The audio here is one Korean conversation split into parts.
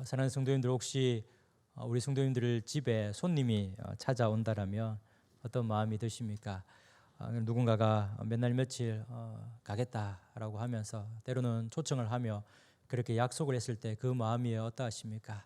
사랑하는 성도님들, 혹시 우리 성도님들 집에 손님이 찾아온다라면 어떤 마음이 드십니까? 누군가가 몇 날 며칠 가겠다라고 하면서 때로는 초청을 하며 그렇게 약속을 했을 때 그 마음이 어떠하십니까?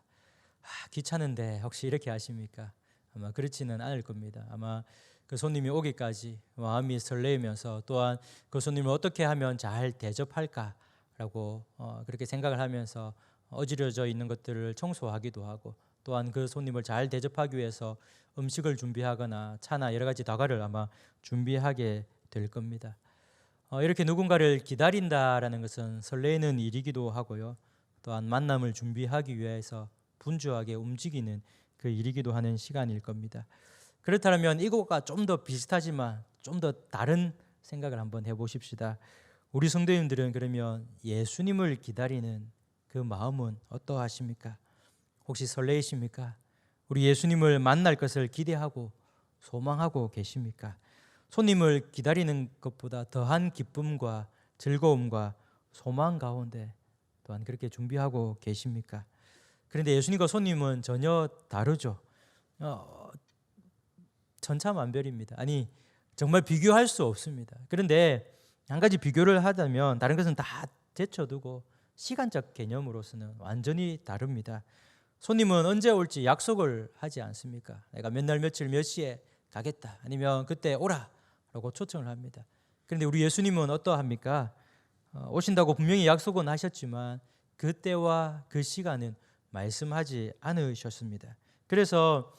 귀찮은데 혹시 이렇게 하십니까? 아마 그렇지는 않을 겁니다. 아마 그 손님이 오기까지 마음이 설레면서 또한 그 손님을 어떻게 하면 잘 대접할까라고 그렇게 생각을 하면서 어지러져 있는 것들을 청소하기도 하고, 또한 그 손님을 잘 대접하기 위해서 음식을 준비하거나 차나 여러 가지 다과를 아마 준비하게 될 겁니다. 이렇게 누군가를 기다린다라는 것은 설레는 일이기도 하고요, 또한 만남을 준비하기 위해서 분주하게 움직이는 그 일이기도 하는 시간일 겁니다. 그렇다면 이것과 좀 더 비슷하지만 좀 더 다른 생각을 한번 해보십시다. 우리 성도님들은 그러면 예수님을 기다리는 그 마음은 어떠하십니까? 혹시 설레이십니까? 우리 예수님을 만날 것을 기대하고 소망하고 계십니까? 손님을 기다리는 것보다 더한 기쁨과 즐거움과 소망 가운데 또한 그렇게 준비하고 계십니까? 그런데 예수님과 손님은 전혀 다르죠. 천차만별입니다. 아니, 정말 비교할 수 없습니다. 그런데 한 가지 비교를 하자면 다른 것은 다 제쳐두고 시간적 개념으로서는 완전히 다릅니다. 손님은 언제 올지 약속을 하지 않습니까? 내가 몇 날 며칠 몇 시에 가겠다, 아니면 그때 오라 라고 초청을 합니다. 그런데 우리 예수님은 어떠합니까? 오신다고 분명히 약속은 하셨지만 그때와 그 시간은 말씀하지 않으셨습니다. 그래서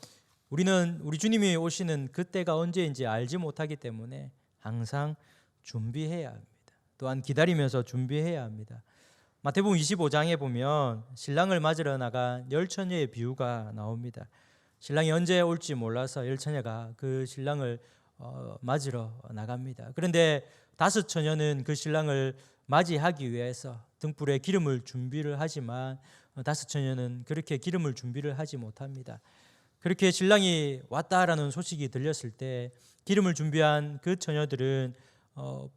우리는 우리 주님이 오시는 그때가 언제인지 알지 못하기 때문에 항상 준비해야 합니다. 또한 기다리면서 준비해야 합니다. 마태복음 25장에 보면 신랑을 맞으러 나간 열처녀의 비유가 나옵니다. 신랑이 언제 올지 몰라서 열처녀가 그 신랑을 맞으러 나갑니다. 그런데 5처녀는 그 신랑을 맞이하기 위해서 등불에 기름을 준비를 하지만 5처녀는 그렇게 기름을 준비를 하지 못합니다. 그렇게 신랑이 왔다라는 소식이 들렸을 때 기름을 준비한 그 처녀들은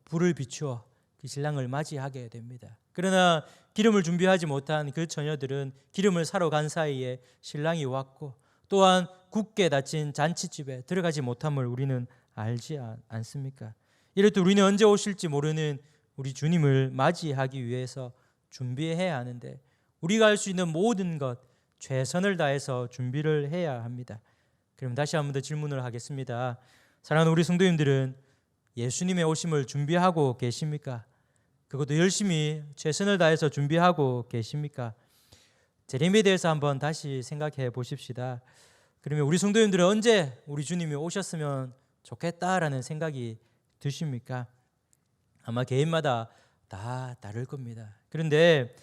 불을 비추어 그 신랑을 맞이하게 됩니다. 그러나 기름을 준비하지 못한 그 처녀들은 기름을 사러 간 사이에 신랑이 왔고, 또한 굳게 닫힌 잔치집에 들어가지 못함을 우리는 알지 않습니까? 이럴 때 우리는 언제 오실지 모르는 우리 주님을 맞이하기 위해서 준비해야 하는데, 우리가 할 수 있는 모든 것 최선을 다해서 준비를 해야 합니다. 그럼 다시 한 번 더 질문을 하겠습니다. 사랑하는 우리 성도님들은 예수님의 오심을 준비하고 계십니까? 그것도 열심히 최선을 다해서 준비하고 계십니까? 재림에 대해서 한번 다시 생각해 보십시다. 그러면 우리 성도님들은 언제 우리 주님이 오셨으면 좋겠다라는 생각이 드십니까? 아마 개인마다 다 다를 겁니다. 그런데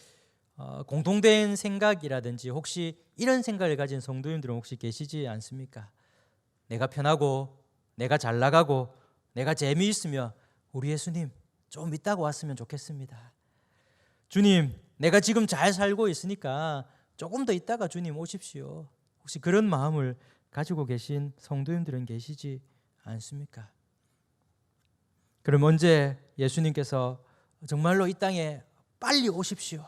공통된 생각이라든지 혹시 이런 생각을 가진 성도님들은 혹시 계시지 않습니까? 내가 편하고 내가 잘 나가고 내가 재미있으며 우리 예수님 좀 이따가 왔으면 좋겠습니다. 주님, 내가 지금 잘 살고 있으니까 조금 더 이따가 주님 오십시오. 혹시 그런 마음을 가지고 계신 성도님들은 계시지 않습니까? 그럼 언제 예수님께서 정말로 이 땅에 빨리 오십시오,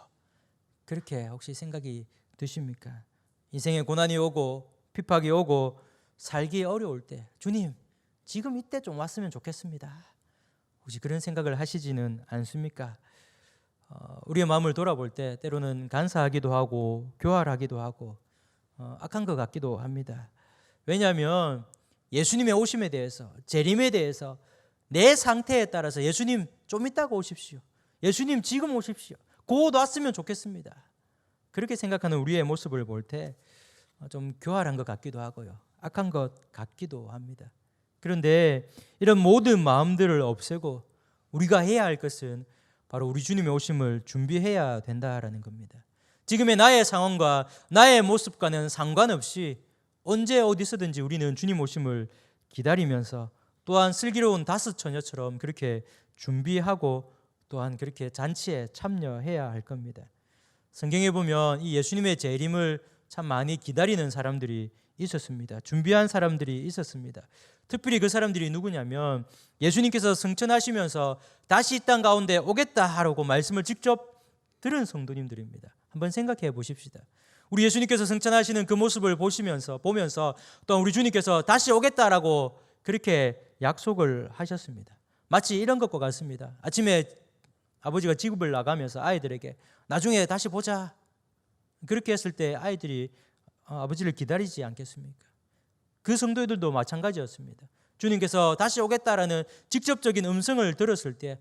그렇게 혹시 생각이 드십니까? 인생에 고난이 오고 핍박이 오고 살기 어려울 때 주님 지금 이때 좀 왔으면 좋겠습니다, 혹시 그런 생각을 하시지는 않습니까? 우리의 마음을 돌아볼 때 때로는 간사하기도 하고 교활하기도 하고 악한 것 같기도 합니다. 왜냐하면 예수님의 오심에 대해서, 재림에 대해서 내 상태에 따라서 예수님 좀 이따가 오십시오, 예수님 지금 오십시오, 곧 왔으면 좋겠습니다, 그렇게 생각하는 우리의 모습을 볼 때 좀 교활한 것 같기도 하고요, 악한 것 같기도 합니다. 그런데 이런 모든 마음들을 없애고 우리가 해야 할 것은 바로 우리 주님의 오심을 준비해야 된다라는 겁니다. 지금의 나의 상황과 나의 모습과는 상관없이 언제 어디서든지 우리는 주님 오심을 기다리면서 또한 슬기로운 5처녀처럼 그렇게 준비하고 또한 그렇게 잔치에 참여해야 할 겁니다. 성경에 보면 이 예수님의 재림을 참 많이 기다리는 사람들이 있었습니다. 준비한 사람들이 있었습니다. 특별히 그 사람들이 누구냐면 예수님께서 승천하시면서 다시 이 땅 가운데 오겠다 하라고 말씀을 직접 들은 성도님들입니다. 한번 생각해 보십시다. 우리 예수님께서 승천하시는 그 모습을 보면서 또한 우리 주님께서 다시 오겠다라고 그렇게 약속을 하셨습니다. 마치 이런 것과 같습니다. 아침에 아버지가 직업을 나가면서 아이들에게 나중에 다시 보자, 그렇게 했을 때 아이들이 아버지를 기다리지 않겠습니까? 그 성도들도 마찬가지였습니다. 주님께서 다시 오겠다라는 직접적인 음성을 들었을 때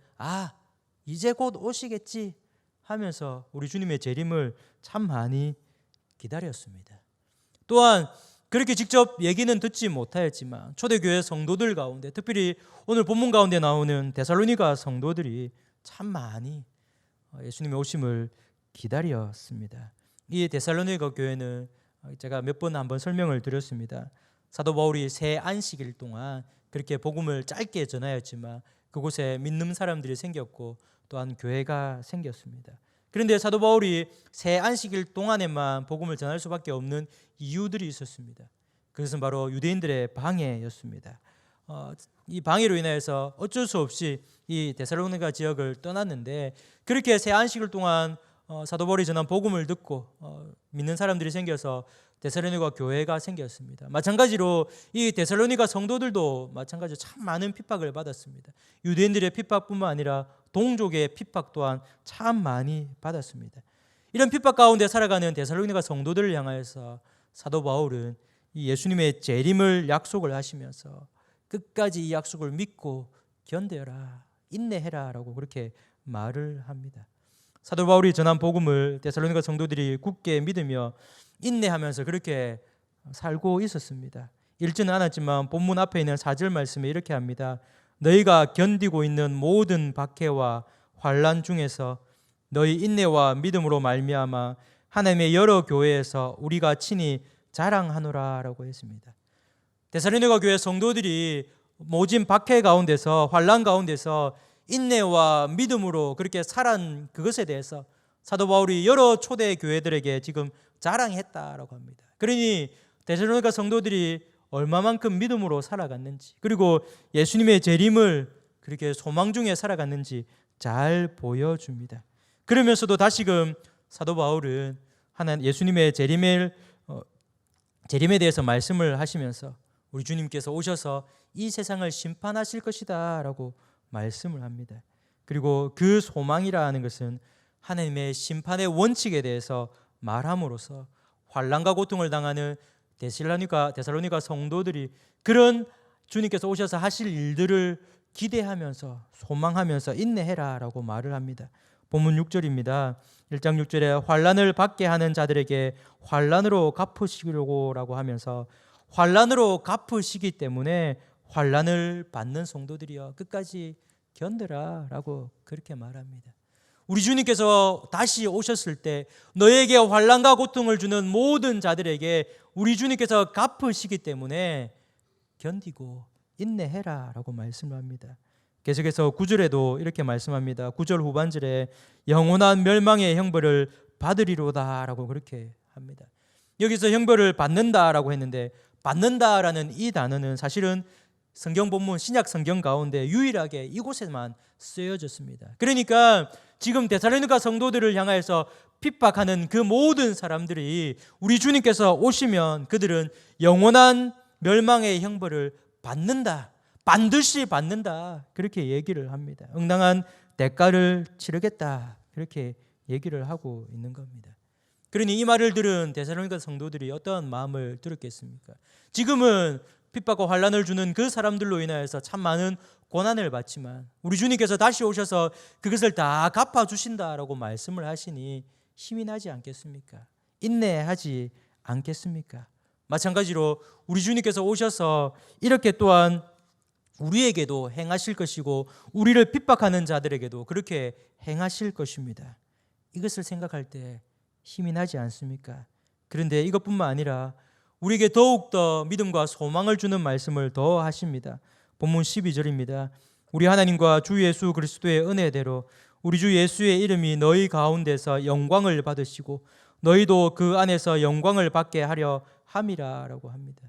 이제 곧 오시겠지 하면서 우리 주님의 재림을 참 많이 기다렸습니다. 또한 그렇게 직접 얘기는 듣지 못하였지만 초대교회 성도들 가운데, 특별히 오늘 본문 가운데 나오는 데살로니가 성도들이 참 많이 예수님의 오심을 기다렸습니다. 이 데살로니가 교회는 제가 몇 번 한번 설명을 드렸습니다. 사도 바울이 새 안식일 동안 그렇게 복음을 짧게 전하였지만 그곳에 믿는 사람들이 생겼고 또한 교회가 생겼습니다. 그런데 사도 바울이 새 안식일 동안에만 복음을 전할 수밖에 없는 이유들이 있었습니다. 그것은 바로 유대인들의 방해였습니다. 이 방해로 인해서 어쩔 수 없이 이 데살로니가 지역을 떠났는데, 그렇게 새 안식일 동안 사도 바울이 전한 복음을 듣고 믿는 사람들이 생겨서 데살로니가 교회가 생겼습니다. 마찬가지로 이 데살로니가 성도들도 마찬가지로 참 많은 핍박을 받았습니다. 유대인들의 핍박뿐만 아니라 동족의 핍박 또한 참 많이 받았습니다. 이런 핍박 가운데 살아가는 데살로니가 성도들을 향하여서 사도 바울은 이 예수님의 재림을 약속을 하시면서 끝까지 이 약속을 믿고 견뎌라, 인내해라 라고 그렇게 말을 합니다. 사도 바울이 전한 복음을 데살로니가 성도들이 굳게 믿으며 인내하면서 그렇게 살고 있었습니다. 읽지는 않았지만 본문 앞에 있는 4절 말씀에 이렇게 합니다. 너희가 견디고 있는 모든 박해와 환난 중에서 너희 인내와 믿음으로 말미암아 하나님의 여러 교회에서 우리가 친히 자랑하노라 라고 했습니다. 데살로니가 교회 성도들이 모진 박해 가운데서, 환난 가운데서 인내와 믿음으로 그렇게 살아난 그것에 대해서 사도 바울이 여러 초대 교회들에게 지금 자랑했다라고 합니다. 그러니 데살로니가 성도들이 얼마만큼 믿음으로 살아갔는지, 그리고 예수님의 재림을 그렇게 소망 중에 살아갔는지 잘 보여줍니다. 그러면서도 다시금 사도 바울은 예수님의 재림에 대해서 말씀을 하시면서 우리 주님께서 오셔서 이 세상을 심판하실 것이다 라고 말씀을 합니다. 그리고 그 소망이라는 것은 하나님의 심판의 원칙에 대해서 말함으로써 환난과 고통을 당하는 데살로니가 성도들이 그런 주님께서 오셔서 하실 일들을 기대하면서 소망하면서 인내해라 라고 말을 합니다. 본문 6절입니다. 1장 6절에 환난을 받게 하는 자들에게 환난으로 갚으시려고 라고 하면서 환난으로 갚으시기 때문에 환난을 받는 성도들이여 끝까지 견뎌라 라고 그렇게 말합니다. 우리 주님께서 다시 오셨을 때 너에게 환난과 고통을 주는 모든 자들에게 우리 주님께서 갚으시기 때문에 견디고 인내해라 라고 말씀을 합니다. 계속해서 9절에도 이렇게 말씀합니다. 9절 후반절에 영원한 멸망의 형벌을 받으리로다 라고 그렇게 합니다. 여기서 형벌을 받는다라고 했는데, 받는다라는 이 단어는 사실은 성경 본문 신약 성경 가운데 유일하게 이곳에만 쓰여졌습니다. 그러니까 지금 데살로니가 성도들을 향해서 핍박하는 그 모든 사람들이 우리 주님께서 오시면 그들은 영원한 멸망의 형벌을 받는다, 반드시 받는다, 그렇게 얘기를 합니다. 응당한 대가를 치르겠다, 그렇게 얘기를 하고 있는 겁니다. 그러니 이 말을 들은 데살로니가 성도들이 어떤 마음을 들었겠습니까? 지금은 핍박과 환난을 주는 그 사람들로 인하여서 참 많은 고난을 받지만 우리 주님께서 다시 오셔서 그것을 다 갚아주신다라고 말씀을 하시니 힘이 나지 않겠습니까? 인내하지 않겠습니까? 마찬가지로 우리 주님께서 오셔서 이렇게 또한 우리에게도 행하실 것이고 우리를 핍박하는 자들에게도 그렇게 행하실 것입니다. 이것을 생각할 때 힘이 나지 않습니까? 그런데 이것뿐만 아니라 우리에게 더욱더 믿음과 소망을 주는 말씀을 더 하십니다. 본문 12절입니다. 우리 하나님과 주 예수 그리스도의 은혜대로 우리 주 예수의 이름이 너희 가운데서 영광을 받으시고 너희도 그 안에서 영광을 받게 하려 함이라 라고 합니다.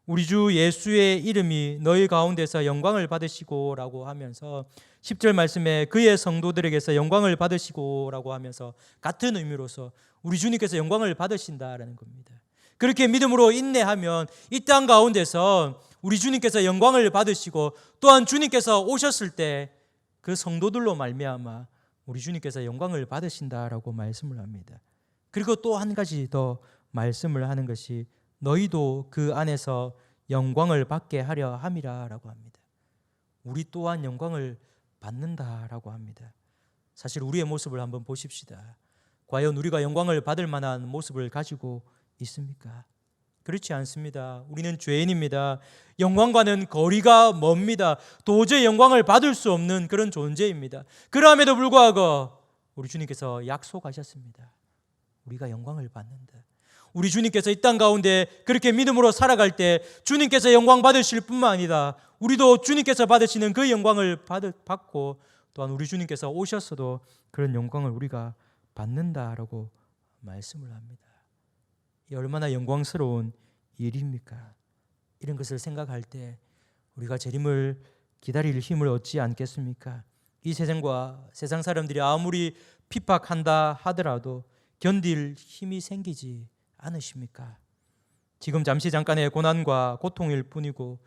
우리 주 예수의 이름이 너희 가운데서 영광을 받으시고 라고 하면서 10절 말씀에 그의 성도들에게서 영광을 받으시고라고 하면서 같은 의미로서 우리 주님께서 영광을 받으신다라는 겁니다. 그렇게 믿음으로 인내하면 이 땅 가운데서 우리 주님께서 영광을 받으시고 또한 주님께서 오셨을 때 그 성도들로 말미암아 우리 주님께서 영광을 받으신다라고 말씀을 합니다. 그리고 또 한 가지 더 말씀을 하는 것이 너희도 그 안에서 영광을 받게 하려 함이라라고 합니다. 우리 또한 영광을 받는다라고 합니다. 사실 우리의 모습을 한번 보십시다. 과연 우리가 영광을 받을 만한 모습을 가지고 있습니까? 그렇지 않습니다. 우리는 죄인입니다. 영광과는 거리가 멉니다. 도저히 영광을 받을 수 없는 그런 존재입니다. 그럼에도 불구하고 우리 주님께서 약속하셨습니다. 우리가 영광을 받는다. 우리 주님께서 이 땅 가운데 그렇게 믿음으로 살아갈 때 주님께서 영광 받으실 뿐만 아니라 우리도 주님께서 받으시는 그 영광을 받고 또한 우리 주님께서 오셨어도 그런 영광을 우리가 받는다라고 말씀을 합니다. 이 얼마나 영광스러운 일입니까? 이런 것을 생각할 때 우리가 재림을 기다릴 힘을 얻지 않겠습니까? 이 세상과 세상 사람들이 아무리 핍박한다 하더라도 견딜 힘이 생기지 않으십니까? 지금 잠시 잠깐의 고난과 고통일 뿐이고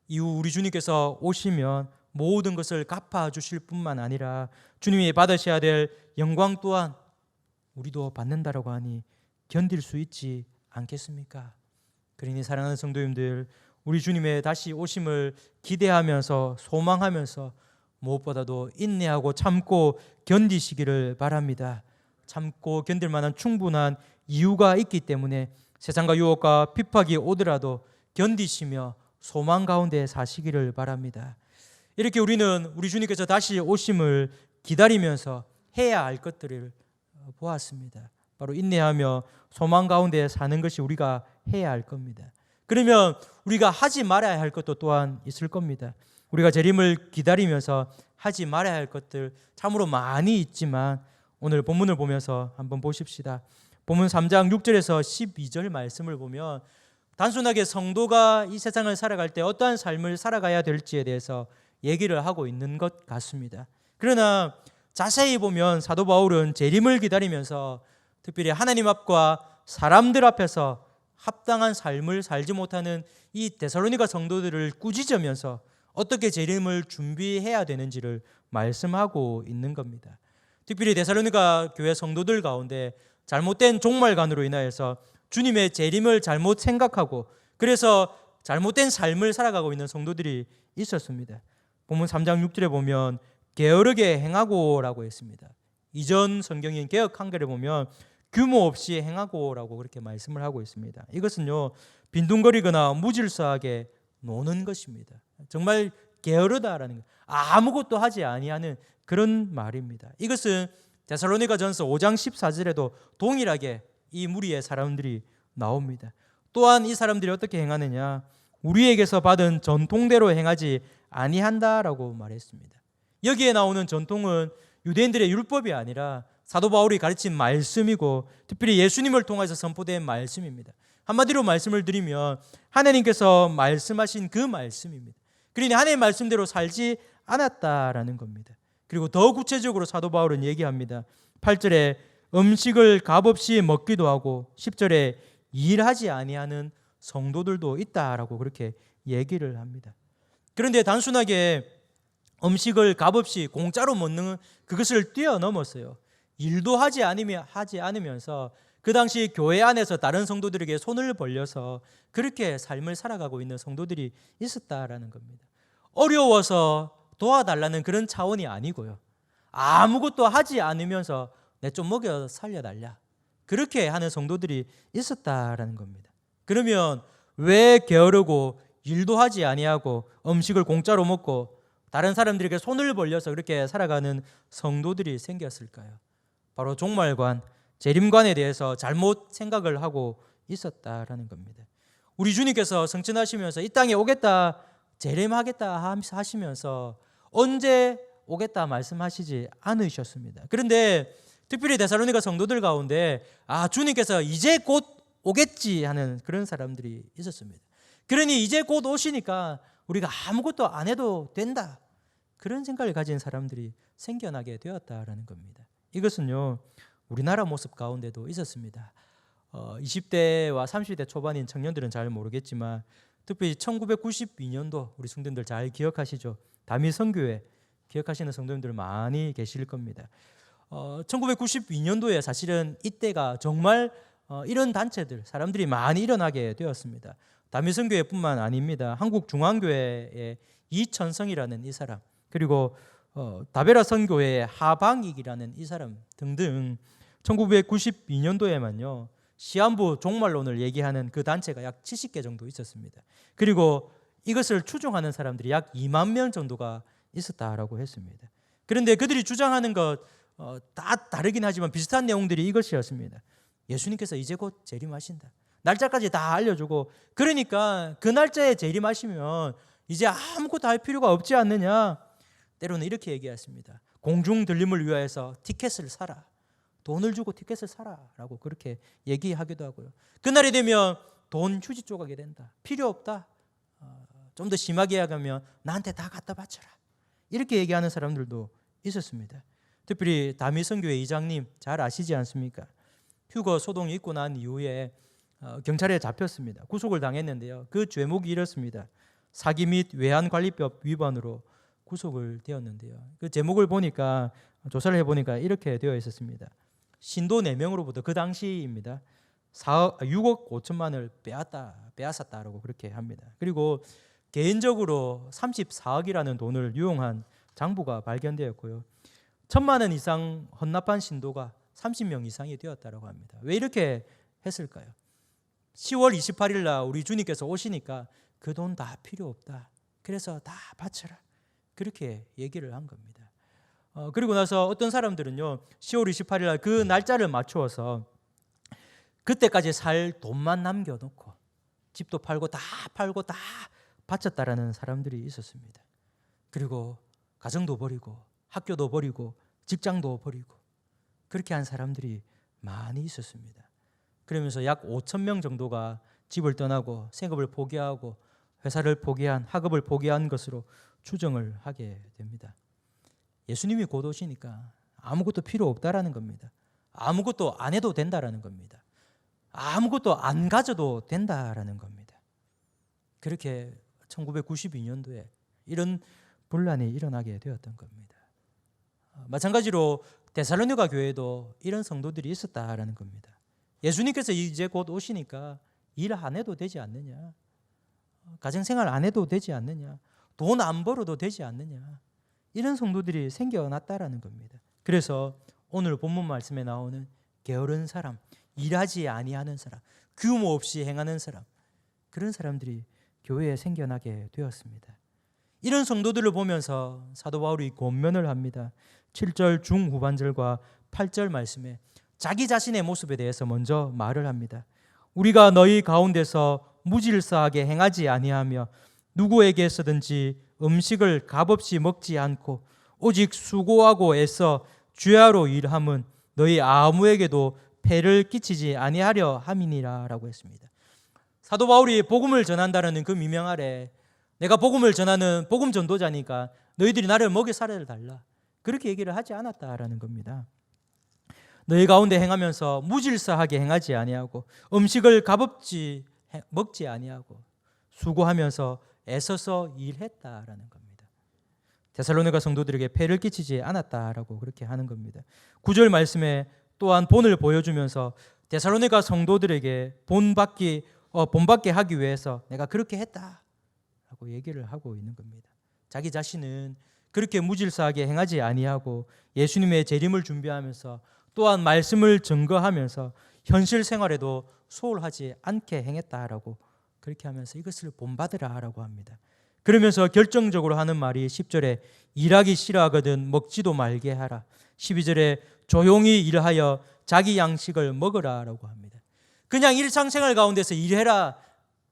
이후 우리 주님께서 오시면 모든 것을 갚아주실 뿐만 아니라 주님이 받으셔야 될 영광 또한 우리도 받는다라고 하니 견딜 수 있지 않겠습니까? 그러니 사랑하는 성도님들, 우리 주님의 다시 오심을 기대하면서 소망하면서 무엇보다도 인내하고 참고 견디시기를 바랍니다. 참고 견딜 만한 충분한 이유가 있기 때문에 세상과 유혹과 핍박이 오더라도 견디시며 소망 가운데 사시기를 바랍니다. 이렇게 우리는 우리 주님께서 다시 오심을 기다리면서 해야 할 것들을 보았습니다. 바로 인내하며 소망 가운데 사는 것이 우리가 해야 할 겁니다. 그러면 우리가 하지 말아야 할 것도 또한 있을 겁니다. 우리가 재림을 기다리면서 하지 말아야 할 것들 참으로 많이 있지만 오늘 본문을 보면서 한번 보십시다. 본문 3장 6절에서 12절 말씀을 보면 단순하게 성도가 이 세상을 살아갈 때 어떠한 삶을 살아가야 될지에 대해서 얘기를 하고 있는 것 같습니다. 그러나 자세히 보면 사도 바울은 재림을 기다리면서 특별히 하나님 앞과 사람들 앞에서 합당한 삶을 살지 못하는 이 데살로니가 성도들을 꾸짖으면서 어떻게 재림을 준비해야 되는지를 말씀하고 있는 겁니다. 특별히 데살로니가 교회 성도들 가운데 잘못된 종말관으로 인하여서 주님의 재림을 잘못 생각하고 그래서 잘못된 삶을 살아가고 있는 성도들이 있었습니다. 본문 3장 6절에 보면 게으르게 행하고라고 했습니다. 이전 성경인 개역 한글에 보면 규모 없이 행하고라고 그렇게 말씀을 하고 있습니다. 이것은요 빈둥거리거나 무질서하게 노는 것입니다. 정말 게으르다라는 것, 아무것도 하지 아니하는 그런 말입니다. 이것은 데살로니가전서 5장 14절에도 동일하게 이 무리의 사람들이 나옵니다. 또한 이 사람들이 어떻게 행하느냐, 우리에게서 받은 전통대로 행하지 아니한다라고 말했습니다. 여기에 나오는 전통은 유대인들의 율법이 아니라 사도 바울이 가르친 말씀이고 특별히 예수님을 통해서 선포된 말씀입니다. 한마디로 말씀을 드리면 하나님께서 말씀하신 그 말씀입니다. 그러니 하나님의 말씀대로 살지 않았다라는 겁니다. 그리고 더 구체적으로 사도 바울은 얘기합니다. 8절에 음식을 값없이 먹기도 하고 10절에 일하지 아니하는 성도들도 있다라고 그렇게 얘기를 합니다. 그런데 단순하게 음식을 값없이 공짜로 먹는 그것을 뛰어넘었어요. 일도 하지 않으면서 그 당시 교회 안에서 다른 성도들에게 손을 벌려서 그렇게 삶을 살아가고 있는 성도들이 있었다라는 겁니다. 어려워서 도와달라는 그런 차원이 아니고요. 아무것도 하지 않으면서 내 좀 먹여 살려달라. 그렇게 하는 성도들이 있었다라는 겁니다. 그러면 왜 게으르고 일도 하지 아니하고 음식을 공짜로 먹고 다른 사람들에게 손을 벌려서 그렇게 살아가는 성도들이 생겼을까요? 바로 종말관, 재림관에 대해서 잘못 생각을 하고 있었다라는 겁니다. 우리 주님께서 성천하시면서 이 땅에 오겠다, 재림하겠다 하시면서 언제 오겠다 말씀하시지 않으셨습니다. 그런데 특별히 데살로니가 성도들 가운데 주님께서 이제 곧 오겠지 하는 그런 사람들이 있었습니다. 그러니 이제 곧 오시니까 우리가 아무것도 안 해도 된다. 그런 생각을 가진 사람들이 생겨나게 되었다라는 겁니다. 이것은요, 우리나라 모습 가운데도 있었습니다. 20대와 30대 초반인 청년들은 잘 모르겠지만 특별히 1992년도 우리 성도님들 잘 기억하시죠? 다미 선교회 기억하시는 성도님들 많이 계실 겁니다. 1992년도에 사실은 이때가 정말 이런 단체들, 사람들이 많이 일어나게 되었습니다. 다미 선교회뿐만 아닙니다. 한국중앙교회의 이천성이라는 이 사람, 그리고 다베라 선교회의 하방익이라는 이 사람 등등 1992년도에만요 시한부 종말론을 얘기하는 그 단체가 약 70개 정도 있었습니다. 그리고 이것을 추종하는 사람들이 약 2만 명 정도가 있었다라고 했습니다. 그런데 그들이 주장하는 것 다 다르긴 하지만 비슷한 내용들이 이것이었습니다. 예수님께서 이제 곧 재림하신다. 날짜까지 다 알려주고, 그러니까 그 날짜에 재림하시면 이제 아무것도 할 필요가 없지 않느냐. 때로는 이렇게 얘기했습니다. 공중 들림을 위하여서 티켓을 사라. 돈을 주고 티켓을 사라라고 그렇게 얘기하기도 하고요. 그날이 되면 돈 휴지 조각이 된다. 필요 없다. 좀 더 심하게 이야기하면 나한테 다 갖다 바쳐라. 이렇게 얘기하는 사람들도 있었습니다. 특별히 다미 선교회 이장님 잘 아시지 않습니까? 휴거 소동이 있고 난 이후에 경찰에 잡혔습니다. 구속을 당했는데요. 그 죄목이 이렇습니다. 사기 및 외환관리법 위반으로 구속을 되었는데요. 그 제목을 보니까 조사를 해보니까 이렇게 되어 있었습니다. 신도 4명으로부터 그 당시입니다. 6억 5천만을 빼앗았다라고 그렇게 합니다. 그리고 개인적으로 34억이라는 돈을 유용한 장부가 발견되었고요. 1,000만 원 이상 헌납한 신도가 30명 이상이 되었다고 합니다. 왜 이렇게 했을까요? 10월 28일 날 우리 주님께서 오시니까 그 돈 다 필요 없다. 그래서 다 바쳐라. 그렇게 얘기를 한 겁니다. 그리고 나서 어떤 사람들은요, 10월 28일 날 그 날짜를 맞추어서 그때까지 살 돈만 남겨놓고 집도 팔고 다 바쳤다라는 사람들이 있었습니다. 그리고 가정도 버리고 학교도 버리고 직장도 버리고 그렇게 한 사람들이 많이 있었습니다. 그러면서 약 5천 명 정도가 집을 떠나고 생업을 포기하고 회사를 포기한, 학업을 포기한 것으로 추정을 하게 됩니다. 예수님이 곧 오시니까 아무것도 필요 없다라는 겁니다. 아무것도 안 해도 된다라는 겁니다. 아무것도 안 가져도 된다라는 겁니다. 그렇게 1992년도에 이런 분란이 일어나게 되었던 겁니다. 마찬가지로 데살로니가 교회도 이런 성도들이 있었다라는 겁니다. 예수님께서 이제 곧 오시니까 일 안 해도 되지 않느냐, 가정생활 안 해도 되지 않느냐, 돈 안 벌어도 되지 않느냐, 이런 성도들이 생겨났다라는 겁니다. 그래서 오늘 본문 말씀에 나오는 게으른 사람, 일하지 아니하는 사람, 규모 없이 행하는 사람, 그런 사람들이 교회에 생겨나게 되었습니다. 이런 성도들을 보면서 사도 바울이 권면을 합니다. 7절 중후반절과 8절 말씀에 자기 자신의 모습에 대해서 먼저 말을 합니다. 우리가 너희 가운데서 무질서하게 행하지 아니하며 누구에게서든지 음식을 값없이 먹지 않고 오직 수고하고 애써 주야로 일함은 너희 아무에게도 폐를 끼치지 아니하려 함이니라 라고 했습니다. 사도 바울이 복음을 전한다는 그 미명 아래 내가 복음을 전하는 복음 전도자니까 너희들이 나를 먹여 살아야 달라, 그렇게 얘기를 하지 않았다라는 겁니다. 너희 가운데 행하면서 무질서하게 행하지 아니하고 음식을 값없이 먹지 아니하고 수고하면서 애써서 일했다라는 겁니다. 데살로니가 성도들에게 폐를 끼치지 않았다라고 그렇게 하는 겁니다. 9절 말씀에 또한 본을 보여주면서 데살로니가 성도들에게 본받게 하기 위해서 내가 그렇게 했다라고 얘기를 하고 있는 겁니다. 자기 자신은 그렇게 무질서하게 행하지 아니하고 예수님의 재림을 준비하면서 또한 말씀을 증거하면서 현실 생활에도 소홀하지 않게 행했다라고 그렇게 하면서 이것을 본받으라라고 합니다. 그러면서 결정적으로 하는 말이 10절에 일하기 싫어하거든 먹지도 말게 하라. 12절에 조용히 일하여 자기 양식을 먹으라라고 합니다. 그냥 일상생활 가운데서 일해라,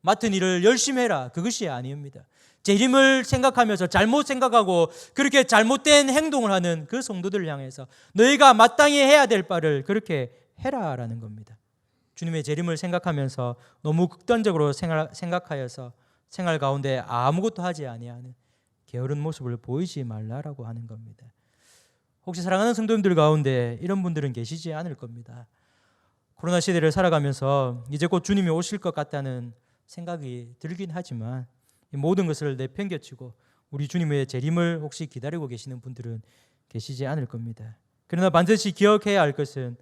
맡은 일을 열심히 해라, 그것이 아닙니다. 재림을 생각하면서 잘못 생각하고 그렇게 잘못된 행동을 하는 그 성도들을 향해서 너희가 마땅히 해야 될 바를 그렇게 해라라는 겁니다. 주님의 재림을 생각하면서 너무 극단적으로 생각하여서 생활 가운데 아무것도 하지 아니하는 게으른 모습을 보이지 말라라고 하는 겁니다. 혹시 사랑하는 성도님들 가운데 이런 분들은 계시지 않을 겁니다. 코로나 시대를 살아가면서 이제 곧 주님이 오실 것 같다는 생각이 들긴 하지만 이 모든 것을 내팽개치고 우리 주님의 재림을 혹시 기다리고 계시는 분들은 계시지 않을 겁니다. 그러나 반드시 기억해야 할 것은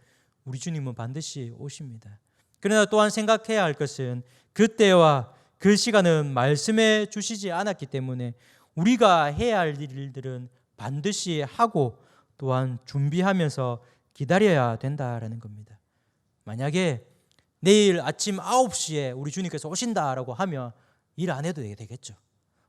우리 주님은 반드시 오십니다. 그러나 또한 생각해야 할 것은 그때와 그 시간은 말씀해 주시지 않았기 때문에 우리가 해야 할 일들은 반드시 하고 또한 준비하면서 기다려야 된다라는 겁니다. 만약에 내일 아침 9시에 우리 주님께서 오신다라고 하면 일 안 해도 되겠죠.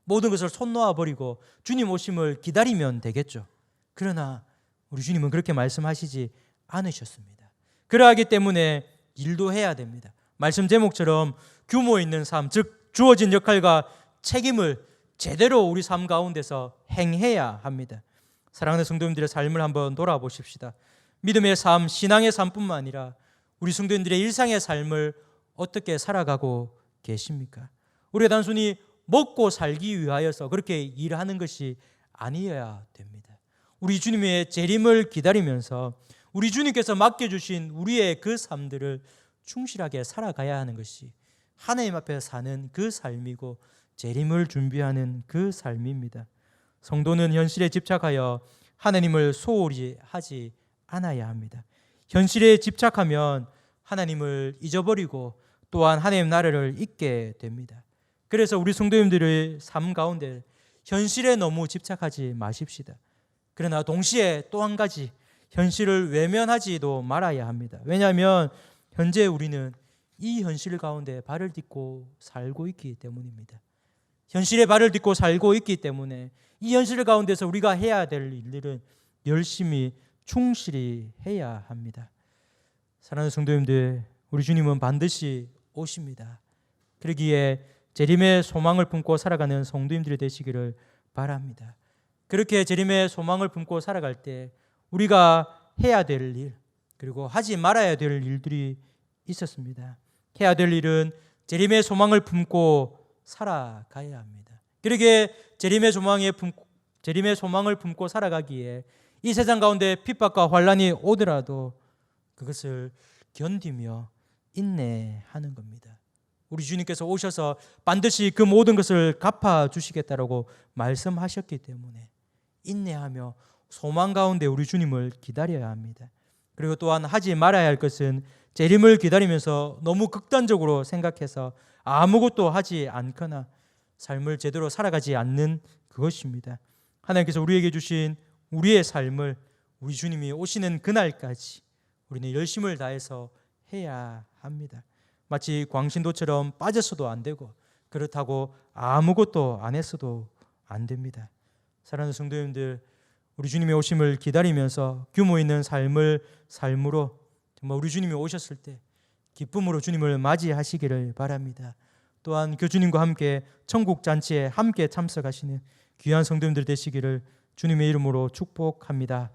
모든 것을 손 놓아버리고 주님 오심을 기다리면 되겠죠. 그러나 우리 주님은 그렇게 말씀하시지 않으셨습니다. 그러하기 때문에 일도 해야 됩니다. 말씀 제목처럼 규모 있는 삶, 즉 주어진 역할과 책임을 제대로 우리 삶 가운데서 행해야 합니다. 사랑하는 성도님들의 삶을 한번 돌아보십시다. 믿음의 삶, 신앙의 삶뿐만 아니라 우리 성도님들의 일상의 삶을 어떻게 살아가고 계십니까? 우리가 단순히 먹고 살기 위하여서 그렇게 일하는 것이 아니어야 됩니다. 우리 주님의 재림을 기다리면서 우리 주님께서 맡겨주신 우리의 그 삶들을 충실하게 살아가야 하는 것이 하나님 앞에 사는 그 삶이고 재림을 준비하는 그 삶입니다. 성도는 현실에 집착하여 하나님을 소홀히 하지 않아야 합니다. 현실에 집착하면 하나님을 잊어버리고 또한 하나님 나라를 잊게 됩니다. 그래서 우리 성도님들의 삶 가운데 현실에 너무 집착하지 마십시다. 그러나 동시에 또 한 가지 현실을 외면하지도 말아야 합니다. 왜냐하면 현재 우리는 이 현실 가운데 발을 딛고 살고 있기 때문입니다. 현실에 발을 딛고 살고 있기 때문에 이 현실 가운데서 우리가 해야 될 일들은 열심히 충실히 해야 합니다. 사랑하는 성도님들, 우리 주님은 반드시 오십니다. 그러기에 재림의 소망을 품고 살아가는 성도님들이 되시기를 바랍니다. 그렇게 재림의 소망을 품고 살아갈 때 우리가 해야 될 일, 그리고 하지 말아야 될 일들이 있었습니다. 해야 될 일은 재림의 소망을 품고 살아가야 합니다. 그러기에 재림의 소망을 품고 살아가기에 이 세상 가운데 핍박과 환난이 오더라도 그것을 견디며 인내하는 겁니다. 우리 주님께서 오셔서 반드시 그 모든 것을 갚아주시겠다라고 말씀하셨기 때문에 인내하며 소망 가운데 우리 주님을 기다려야 합니다. 그리고 또한 하지 말아야 할 것은 재림을 기다리면서 너무 극단적으로 생각해서 아무것도 하지 않거나 삶을 제대로 살아가지 않는 그것입니다. 하나님께서 우리에게 주신 우리의 삶을 우리 주님이 오시는 그날까지 우리는 열심을 다해서 해야 합니다. 마치 광신도처럼 빠졌어도 안 되고 그렇다고 아무것도 안 했어도 안 됩니다. 사랑하는 성도님들, 우리 주님의 오심을 기다리면서 규모 있는 삶으로 정말 우리 주님이 오셨을 때 기쁨으로 주님을 맞이하시기를 바랍니다. 또한 그 주님과 함께 천국 잔치에 함께 참석하시는 귀한 성도님들 되시기를 주님의 이름으로 축복합니다.